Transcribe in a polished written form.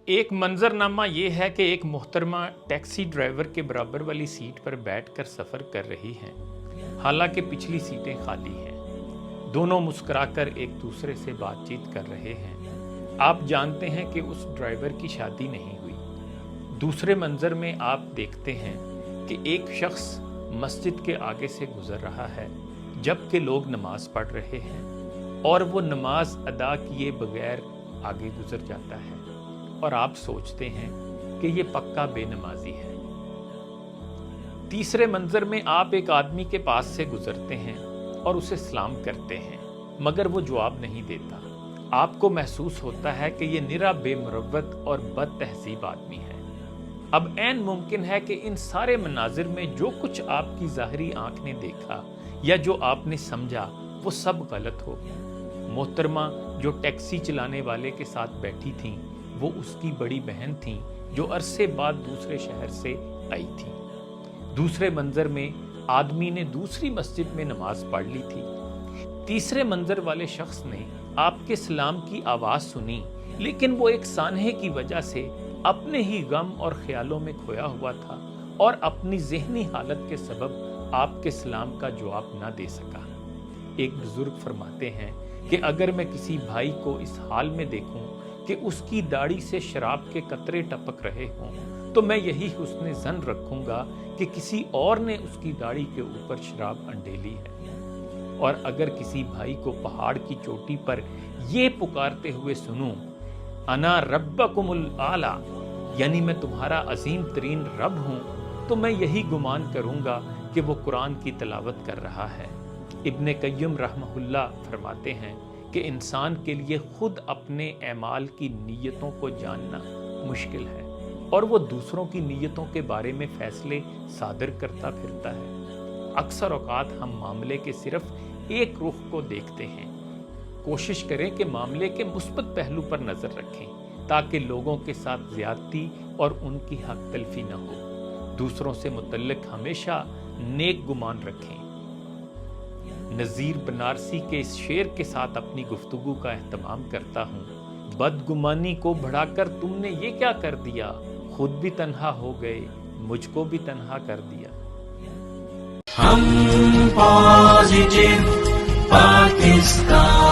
ایک منظرنامہ یہ ہے کہ ایک محترمہ ٹیکسی ڈرائیور کے برابر والی سیٹ پر بیٹھ کر سفر کر رہی ہیں، حالانکہ پچھلی سیٹیں خالی ہیں۔ دونوں مسکرا کر ایک دوسرے سے بات چیت کر رہے ہیں۔ آپ جانتے ہیں کہ اس ڈرائیور کی شادی نہیں ہوئی۔ دوسرے منظر میں آپ دیکھتے ہیں کہ ایک شخص مسجد کے آگے سے گزر رہا ہے جبکہ لوگ نماز پڑھ رہے ہیں، اور وہ نماز ادا کیے بغیر آگے گزر جاتا ہے، اور آپ سوچتے ہیں کہ یہ پکا بے نمازی ہے۔ تیسرے منظر میں آپ ایک آدمی کے پاس سے گزرتے ہیں اور اسے سلام کرتے ہیں، مگر وہ جواب نہیں دیتا۔ آپ کو محسوس ہوتا ہے کہ یہ نرا بے مروت اور بد تہذیب آدمی ہے۔ اب عین ممکن ہے کہ ان سارے مناظر میں جو کچھ آپ کی ظاہری آنکھ نے دیکھا یا جو آپ نے سمجھا وہ سب غلط ہو۔ محترمہ جو ٹیکسی چلانے والے کے ساتھ بیٹھی تھیں وہ اس کی بڑی بہن تھیں جو عرصے بعد دوسرے شہر سے آئی تھی۔ دوسرے منظر میں آدمی نے دوسری مسجد میں نماز پڑھ لی تھی۔ تیسرے منظر والے شخص نے آپ کے سلام کی آواز سنی، لیکن وہ ایک سانحے کی وجہ سے اپنے ہی غم اور خیالوں میں کھویا ہوا تھا اور اپنی ذہنی حالت کے سبب آپ کے سلام کا جواب نہ دے سکا۔ ایک بزرگ فرماتے ہیں کہ اگر میں کسی بھائی کو اس حال میں دیکھوں کہ اس کی داڑھی سے شراب کے قطرے ٹپک رہے ہوں تو میں یہی حسن ظن رکھوں گا کہ کسی اور نے اس کی داڑھی کے اوپر شراب انڈیلی ہے۔ اور اگر کسی بھائی کو پہاڑ کی چوٹی پر یہ پکارتے ہوئے سنوں، انا ربکم الاعلی، یعنی میں تمہارا عظیم ترین رب ہوں، تو میں یہی گمان کروں گا کہ وہ قرآن کی تلاوت کر رہا ہے۔ ابن قیم رحمہ اللہ فرماتے ہیں کہ انسان کے لیے خود اپنے اعمال کی نیتوں کو جاننا مشکل ہے، اور وہ دوسروں کی نیتوں کے بارے میں فیصلے صادر کرتا پھرتا ہے۔ اکثر اوقات ہم معاملے کے صرف ایک رخ کو دیکھتے ہیں۔ کوشش کریں کہ معاملے کے مثبت پہلو پر نظر رکھیں تاکہ لوگوں کے ساتھ زیادتی اور ان کی حق تلفی نہ ہو۔ دوسروں سے متعلق ہمیشہ نیک گمان رکھیں۔ نذیر بنارسی کے اس شعر کے ساتھ اپنی گفتگو کا اہتمام کرتا ہوں۔ بدگمانی کو بڑھا کر تم نے یہ کیا کر دیا، خود بھی تنہا ہو گئے، مجھ کو بھی تنہا کر دیا۔ ہم پازیٹیو پاکستان